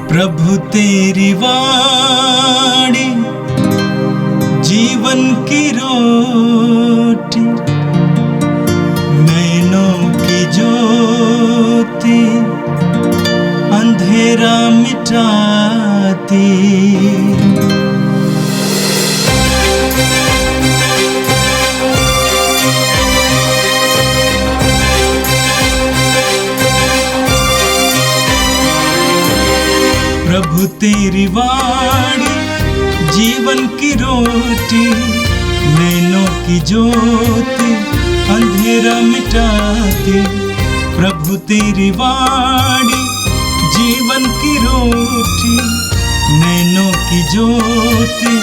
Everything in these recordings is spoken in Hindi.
प्रभु तेरी वाणी जीवन की रोटी, नैनों की ज्योति अंधेरा मिटाती। प्रभु तेरी वाणी जीवन की रोटी, नैनों की ज्योति अंधेरा मिटाती। प्रभु तेरी वाणी जीवन की रोटी, नैनों की ज्योति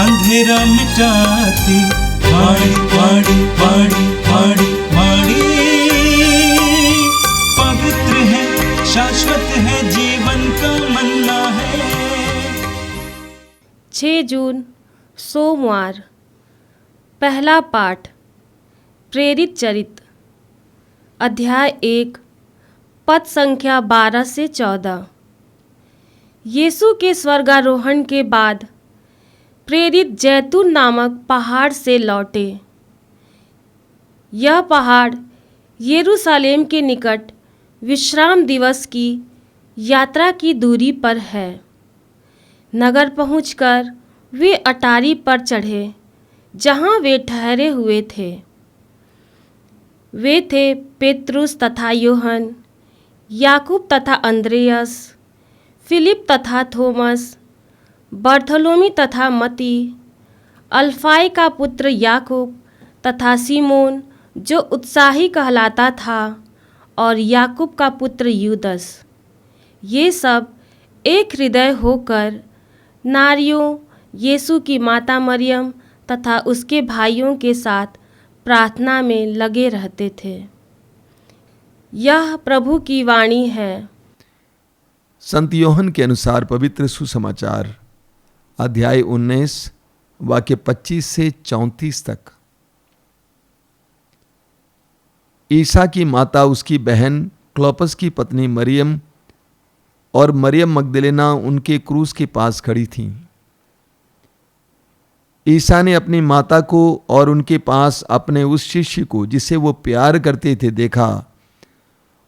अंधेरा मिटाती। वाणी वाणी वाणी वाणी वाणी पवित्र है, शाश्वत है, जीवन का मन्ना है। 6 जून सोमवार। पहला पाठ प्रेरित चरित्र अध्याय 1 पद संख्या 12 से 14। यीशु के स्वर्गारोहण के बाद प्रेरित जैतून नामक पहाड़ से लौटे। यह पहाड़ यरूशलेम के निकट विश्राम दिवस की यात्रा की दूरी पर है। नगर पहुंचकर वे अटारी पर चढ़े जहां वे ठहरे हुए थे। वे थे पेत्रुस तथा यूहन, याकूब तथा अंद्रेयस, फिलिप तथा थोमस, बर्थोलोमी तथा मती, अल्फाई का पुत्र याकूब तथा सीमोन जो उत्साही कहलाता था, और याकूब का पुत्र यूदस। ये सब एक हृदय होकर नारियों, यीशु की माता मरियम तथा उसके भाइयों के साथ प्रार्थना में लगे रहते थे। यह प्रभु की वाणी है। संत यूहन के अनुसार पवित्र सुसमाचार अध्याय 19 वाक्य 25 से 34 तक। ईसा की माता, उसकी बहन क्लोपस की पत्नी मरियम और मरियम मगदलेना उनके क्रूस के पास खड़ी थीं। ईसा ने अपनी माता को और उनके पास अपने उस शिष्य को जिसे वो प्यार करते थे देखा।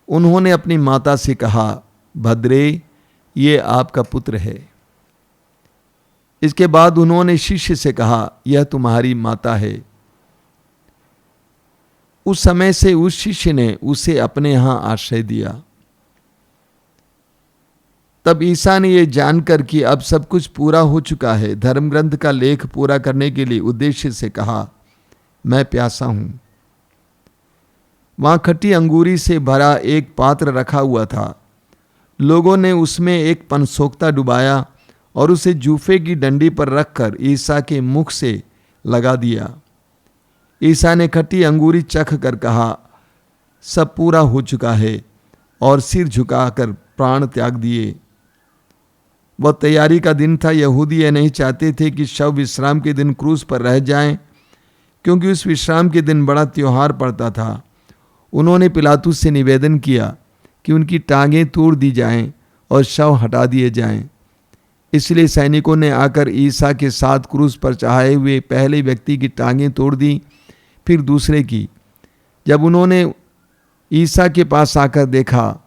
उन्होंने अपनी माता से कहा, भद्रे, ये आपका पुत्र है। इसके बाद उन्होंने शिष्य से कहा, यह तुम्हारी माता है। उस समय से उस शिष्य ने उसे अपने यहां आश्रय दिया। तब ईसा ने यह जानकर कि अब सब कुछ पूरा हो चुका है, धर्म ग्रंथ का लेख पूरा करने के लिए उद्देश्य से कहा, मैं प्यासा हूं। वहां खट्टी अंगूरी से भरा एक पात्र रखा हुआ था। लोगों ने उसमें एक पनसोक्ता डुबाया और उसे जूफे की डंडी पर रखकर ईसा के मुख से लगा दिया। ईसा ने खट्टी अंगूरी चख कर कहा, सब पूरा हो चुका है, और सिर झुकाकर प्राण त्याग दिए। वह तैयारी का दिन था। यहूदी यह नहीं चाहते थे कि शव विश्राम के दिन क्रूस पर रह जाएं, क्योंकि उस विश्राम के दिन बड़ा त्योहार पड़ता था। उन्होंने पिलातुस से निवेदन किया कि उनकी टांगें तोड़ दी जाएं और शव हटा दिए जाएं। इसलिए सैनिकों ने आकर ईसा के साथ क्रूस पर चढ़ाए हुए पहले व्यक्ति की टांगें तोड़ दी, फिर दूसरे की। जब उन्होंने ईसा के पास आकर देखा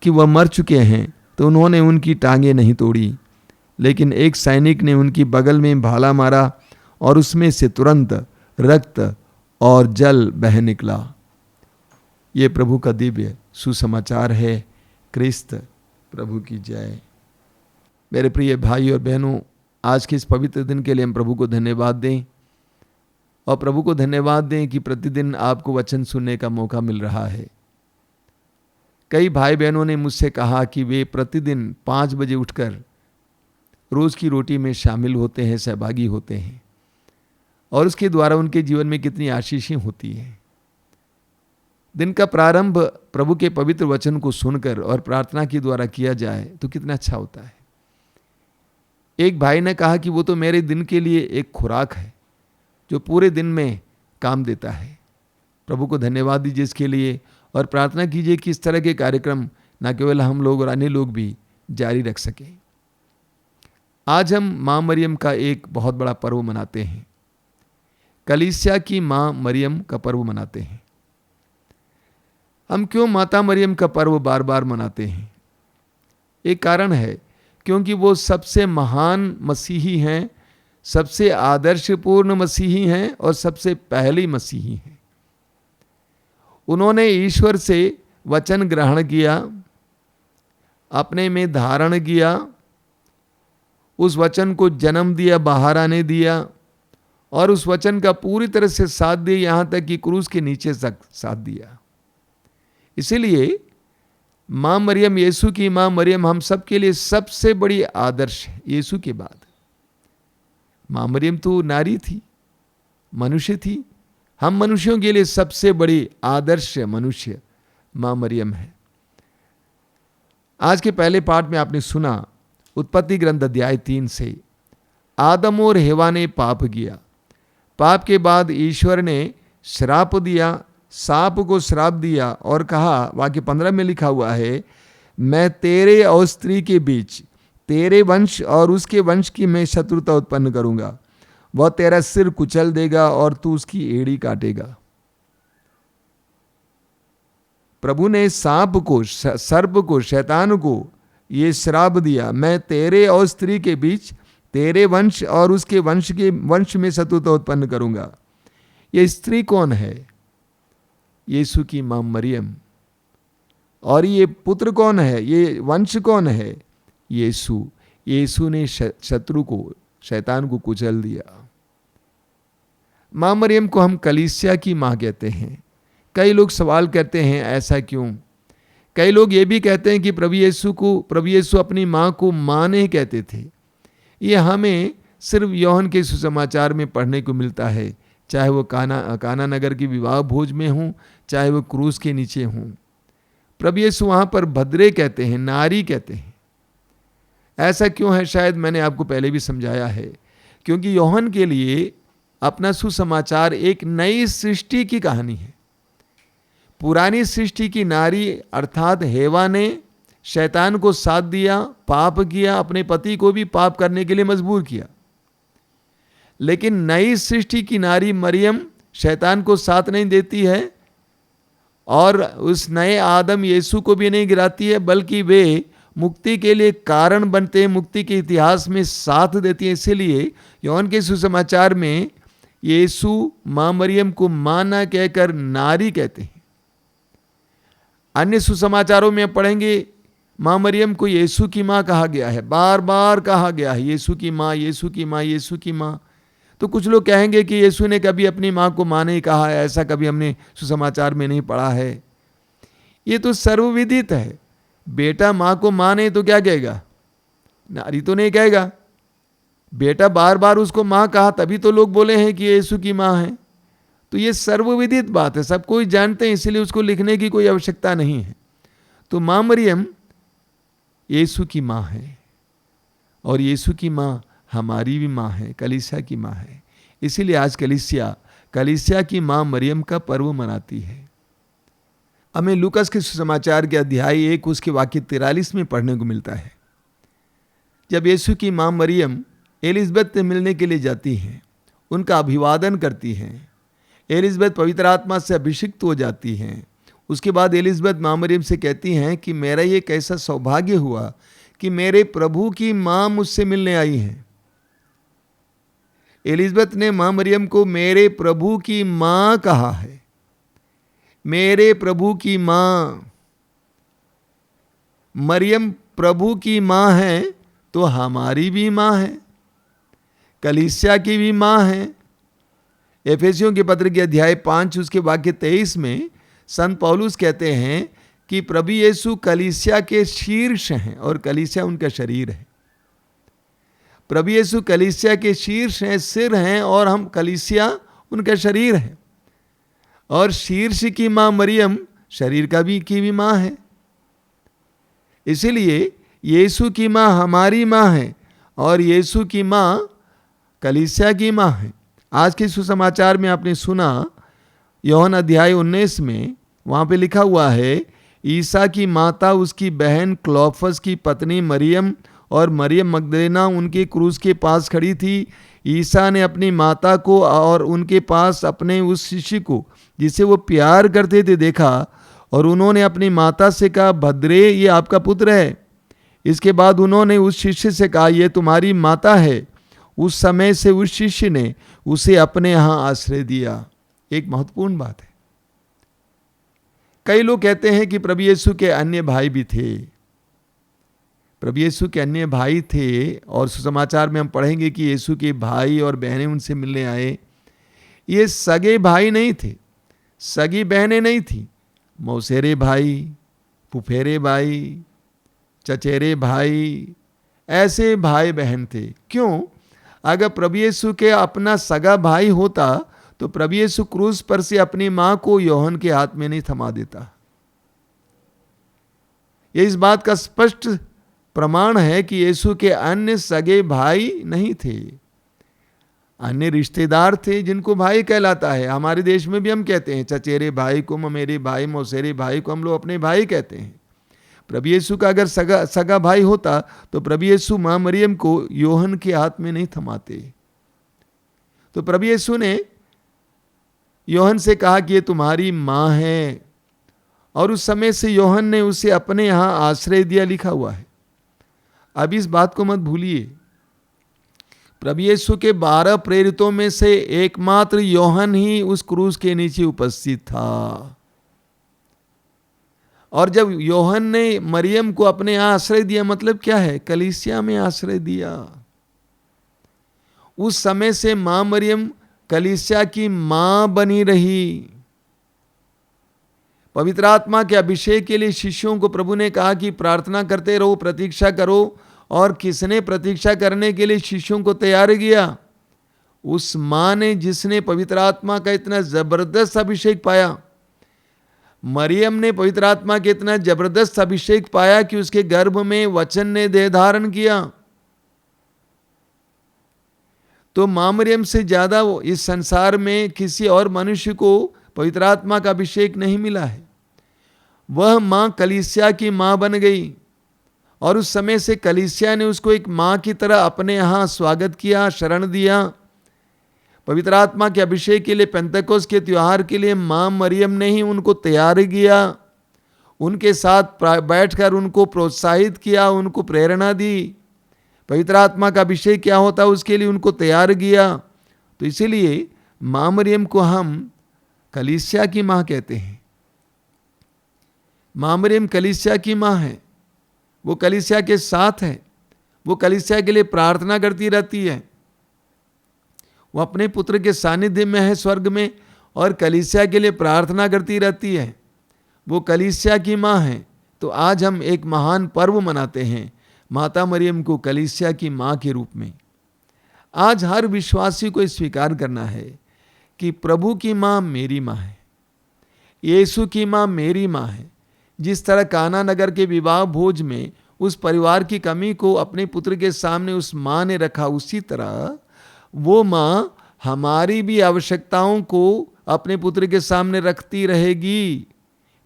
कि वह मर चुके हैं, तो उन्होंने उनकी टांगें नहीं तोड़ी। लेकिन एक सैनिक ने उनकी बगल में भाला मारा और उसमें से तुरंत रक्त और जल बह निकला। ये प्रभु का दिव्य सुसमाचार है। क्रिस्त प्रभु की जय। मेरे प्रिय भाई और बहनों, आज के इस पवित्र दिन के लिए हम प्रभु को धन्यवाद दें, और प्रभु को धन्यवाद दें कि प्रतिदिन आपको वचन सुनने का मौका मिल रहा है। कई भाई बहनों ने मुझसे कहा कि वे प्रतिदिन 5 बजे उठकर रोज की रोटी में शामिल होते हैं, सहभागी होते हैं, और उसके द्वारा उनके जीवन में कितनी आशीषें होती हैं। दिन का प्रारंभ प्रभु के पवित्र वचन को सुनकर और प्रार्थना के द्वारा किया जाए तो कितना अच्छा होता है। एक भाई ने कहा कि वो तो मेरे दिन के लिए एक खुराक है जो पूरे दिन में काम देता है। प्रभु को धन्यवाद दीजिए इसके लिए, और प्रार्थना कीजिए कि इस तरह के कार्यक्रम न केवल हम लोग और अन्य लोग भी जारी रख सके। आज हम माँ मरियम का एक बहुत बड़ा पर्व मनाते हैं। कलीसिया की माँ मरियम का पर्व मनाते हैं। हम क्यों माता मरियम का पर्व बार बार मनाते हैं? एक कारण है, क्योंकि वो सबसे महान मसीही हैं, सबसे आदर्शपूर्ण मसीही हैं और सबसे पहली मसीही हैं। उन्होंने ईश्वर से वचन ग्रहण किया, अपने में धारण किया, उस वचन को जन्म दिया, बाहर आने दिया और उस वचन का पूरी तरह से साथ दिया, यहाँ तक कि क्रूस के नीचे तक साथ दिया। इसीलिए माँ मरियम, यीशु की माँ मरियम हम सब के लिए सबसे बड़ी आदर्श है। यीशु के बाद माँ मरियम तो नारी थी, मनुष्य थी। हम मनुष्यों के लिए सबसे बड़ी आदर्श मनुष्य माँ मरियम है। आज के पहले पाठ में आपने सुना उत्पत्ति ग्रंथ अध्याय 3 से, आदम और हेवा ने पाप किया। पाप के बाद ईश्वर ने श्राप दिया, सांप को श्राप दिया और कहा, वाक्य 15 में लिखा हुआ है, मैं तेरे और स्त्री के बीच, तेरे वंश और उसके वंश की मैं शत्रुता उत्पन्न करूंगा, वह तेरा सिर कुचल देगा और तू उसकी एड़ी काटेगा। प्रभु ने सांप को, सर्प को, शैतान को ये श्राप दिया, मैं तेरे और स्त्री के बीच, तेरे वंश और उसके वंश में शत्रुता उत्पन्न करूंगा। ये स्त्री कौन है? यीशु की मां मरियम। और ये पुत्र कौन है? ये वंश कौन है? यीशु। यीशु ने शत्रु को, शैतान को कुचल दिया। मां मरियम को हम कलीसिया की मां कहते हैं। कई लोग सवाल करते हैं, ऐसा क्यों? कई लोग ये भी कहते हैं कि प्रभु यीशु अपनी मां को मां नहीं कहते थे। ये हमें सिर्फ यूहन्ना के सुसमाचार में पढ़ने को मिलता है, चाहे वो काना नगर की विवाह भोज में हों, चाहे वो क्रूस के नीचे हों। प्रभु यीशु वहाँ पर भद्रे कहते हैं, नारी कहते हैं। ऐसा क्यों है? शायद मैंने आपको पहले भी समझाया है, क्योंकि यूहन्ना के लिए अपना सुसमाचार एक नई सृष्टि की कहानी है। पुरानी सृष्टि की नारी अर्थात हेवा ने शैतान को साथ दिया, पाप किया, अपने पति को भी पाप करने के लिए मजबूर किया। लेकिन नई सृष्टि की नारी मरियम शैतान को साथ नहीं देती है और उस नए आदम यीशु को भी नहीं गिराती है, बल्कि वे मुक्ति के लिए कारण बनते हैं, मुक्ति के इतिहास में साथ देती है। इसीलिए यूहन्ना के सुसमाचार में यीशु मां मरियम को मां ना कहकर नारी कहते हैं। अन्य सुसमाचारों में पढ़ेंगे मां मरियम को यीशु की मां कहा गया है, बार बार कहा गया है, यीशु की मां, यीशु की मां, यीशु की मां। तो कुछ लोग कहेंगे कि यीशु ने कभी अपनी मां को मां नहीं कहा है, ऐसा कभी हमने सुसमाचार में नहीं पढ़ा है। ये तो सर्वविदित है। बेटा मां को मां नहीं तो क्या कहेगा? नारी तो नहीं कहेगा। बेटा बार बार उसको मां कहा, तभी तो लोग बोले हैं कि यीशु की मां है। तो ये सर्वविदित बात है, सब कोई जानते हैं, इसलिए उसको लिखने की कोई आवश्यकता नहीं है। तो मां मरियम यीशु की मां है और यीशु की मां हमारी भी मां है, कलीसिया की मां है। इसीलिए आज कलीसिया की मां मरियम का पर्व मनाती है। हमें लूकास के सुसमाचार के अध्याय 1 उसके वाक्य 43 में पढ़ने को मिलता है। जब यीशु की मां मरियम एलिजबेथ से मिलने के लिए जाती हैं, उनका अभिवादन करती हैं। एलिजबेथ पवित्र आत्मा से अभिषिक्त हो जाती हैं। उसके बाद एलिजबेथ मां मरियम से कहती हैं कि मेरा ये कैसा सौभाग्य हुआ कि मेरे प्रभु की मां मुझसे मिलने आई हैं। एलिजबेथ ने मां मरियम को मेरे प्रभु की मां कहा है, मेरे प्रभु की मां। मरियम प्रभु की मां है तो हमारी भी मां है, कलीसिया की भी मां है। एफेसियों के पत्र के अध्याय 5 उसके वाक्य 23 में संत पौलुस कहते हैं कि प्रभु यीशु कलीसिया के शीर्ष हैं और कलीसिया उनका शरीर है। प्रभु यीशु कलीसिया के शीर्ष हैं, सिर हैं, और हम कलीसिया उनका शरीर है। और शीर्ष की मां मरियम शरीर की भी मां है। इसीलिए यीशु की मां हमारी मां है और यीशु की मां कलीसिया की मां है। आज के सुसमाचार में आपने सुना यूहन्ना अध्याय 19 में, वहाँ पे लिखा हुआ है ईसा की माता, उसकी बहन क्लोफस की पत्नी मरियम और मरियम मगदलेना उनके क्रूस के पास खड़ी थी। ईसा ने अपनी माता को और उनके पास अपने उस शिष्य को जिसे वो प्यार करते थे देखा, और उन्होंने अपनी माता से कहा, भद्रे, ये आपका पुत्र है। इसके बाद उन्होंने उस शिष्य से कहा, यह तुम्हारी माता है। उस समय से उस शिष्य ने उसे अपने यहां आश्रय दिया। एक महत्वपूर्ण बात है। कई लोग कहते हैं कि प्रभु यीशु के अन्य भाई भी थे। प्रभु यीशु के अन्य भाई थे, और सुसमाचार में हम पढ़ेंगे कि यीशु के भाई और बहनें उनसे मिलने आए। ये सगे भाई नहीं थे, सगी बहनें नहीं थी, मौसेरे भाई, फुफेरे भाई, चचेरे भाई, ऐसे भाई बहन थे। क्यों? अगर प्रभु यीशु के अपना सगा भाई होता तो प्रभु यीशु क्रूस पर से अपनी मां को यूहन्ना के हाथ में नहीं थमा देता। यह इस बात का स्पष्ट प्रमाण है कि यीशु के अन्य सगे भाई नहीं थे, अन्य रिश्तेदार थे जिनको भाई कहलाता है। हमारे देश में भी हम कहते हैं चचेरे भाई को, ममेरे भाई, मौसेरे भाई को हम लोग अपने भाई कहते हैं। प्रभु यीशु का अगर सगा भाई होता तो प्रभु यीशु मां मरियम को यूहन्ना के हाथ में नहीं थमाते। तो प्रभु यीशु ने यूहन्ना से कहा कि ये तुम्हारी मां है, और उस समय से यूहन्ना ने उसे अपने यहां आश्रय दिया, लिखा हुआ है। अब इस बात को मत भूलिए, प्रभु यीशु के 12 प्रेरितों में से एकमात्र यूहन्ना ही उस क्रूस के नीचे उपस्थित था। और जब यूहन्ना ने मरियम को अपने यहां आश्रय दिया, मतलब क्या है? कलीसिया में आश्रय दिया। उस समय से मां मरियम कलीसिया की मां बनी रही। पवित्र आत्मा के अभिषेक के लिए शिष्यों को प्रभु ने कहा कि प्रार्थना करते रहो, प्रतीक्षा करो, और किसने प्रतीक्षा करने के लिए शिष्यों को तैयार किया? उस मां ने जिसने पवित्र आत्मा का इतना जबरदस्त अभिषेक पाया। मरियम ने पवित्र आत्मा के इतना जबरदस्त अभिषेक पाया कि उसके गर्भ में वचन ने देह धारण किया। तो मां मरियम से ज्यादा इस संसार में किसी और मनुष्य को पवित्र आत्मा का अभिषेक नहीं मिला है। वह मां कलीसिया की मां बन गई, और उस समय से कलीसिया ने उसको एक मां की तरह अपने यहां स्वागत किया, शरण दिया। पवित्र आत्मा के अभिषेक के लिए, पेंतकोस्त के त्योहार के लिए मां मरियम ने ही उनको तैयार किया, उनके साथ बैठकर उनको प्रोत्साहित किया, उनको प्रेरणा दी। पवित्र आत्मा का अभिषेक क्या होता है उसके लिए उनको तैयार किया। तो इसीलिए मां मरियम को हम कलीसिया की मां कहते हैं। मां मरियम कलीसिया की मां है, वो कलीसिया के साथ है, वो कलीसिया के लिए प्रार्थना करती रहती है। वो अपने पुत्र के सानिध्य में है स्वर्ग में, और कलीसिया के लिए प्रार्थना करती रहती है। वो कलीसिया की मां है। तो आज हम एक महान पर्व मनाते हैं, माता मरियम को कलीसिया की मां के रूप में। आज हर विश्वासी को स्वीकार करना है कि प्रभु की मां मेरी मां है, यीशु की मां मेरी मां है। जिस तरह काना नगर के विवाह भोज में उस परिवार की कमी को अपने पुत्र के सामने उस मां ने रखा, उसी तरह वो मां हमारी भी आवश्यकताओं को अपने पुत्र के सामने रखती रहेगी।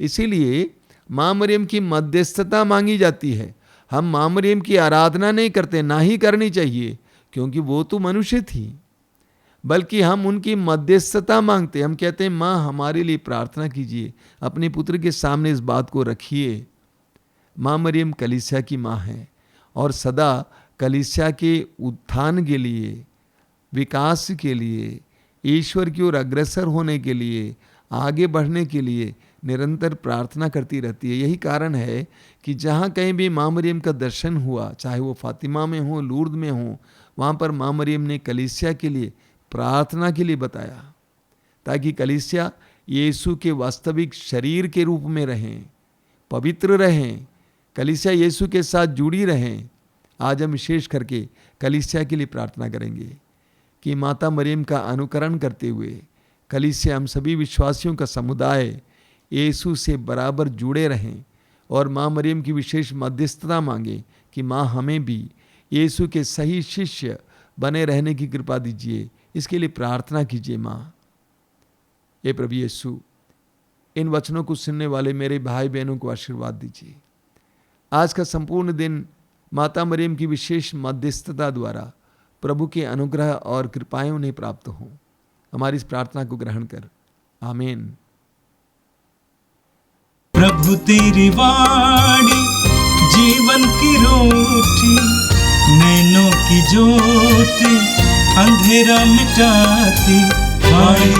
इसीलिए मां मरियम की मध्यस्थता मांगी जाती है। हम मां मरियम की आराधना नहीं करते, ना ही करनी चाहिए, क्योंकि वो तो मनुष्य थी, बल्कि हम उनकी मध्यस्थता मांगते। हम कहते हैं मां हमारे लिए प्रार्थना कीजिए, अपने पुत्र के सामने इस बात को रखिए। मां मरियम कलीसिया की मां है, और सदा कलीसिया के उत्थान के लिए, विकास के लिए, ईश्वर की ओर अग्रसर होने के लिए, आगे बढ़ने के लिए निरंतर प्रार्थना करती रहती है। यही कारण है कि जहाँ कहीं भी मां मरियम का दर्शन हुआ, चाहे वो फातिमा में हो, लूर्द में हो, वहाँ पर मां मरियम ने कलीसिया के लिए प्रार्थना के लिए बताया, ताकि कलीसिया यीशु के वास्तविक शरीर के रूप में रहें, पवित्र रहें, कलीसिया यीशु के साथ जुड़ी रहें। आज हम विशेष करके कलीसिया के लिए प्रार्थना करेंगे कि माता मरियम का अनुकरण करते हुए कलीसिया, हम सभी विश्वासियों का समुदाय यीशु से बराबर जुड़े रहें, और मां मरियम की विशेष मध्यस्थता मांगे कि मां हमें भी यीशु के सही शिष्य बने रहने की कृपा दीजिए। इसके लिए प्रार्थना कीजिए। मां, हे प्रभु यीशु, इन वचनों को सुनने वाले मेरे भाई बहनों को आशीर्वाद दीजिए। आज का संपूर्ण दिन माता मरियम की विशेष मध्यस्थता द्वारा प्रभु के अनुग्रह और कृपाएं उन्हें प्राप्त हों। हमारी इस प्रार्थना को ग्रहण कर, आमीन। प्रभु तेरी वाणी जीवन की रोटी, नैनों की ज्योति अंधेरा मिटाती, वाणी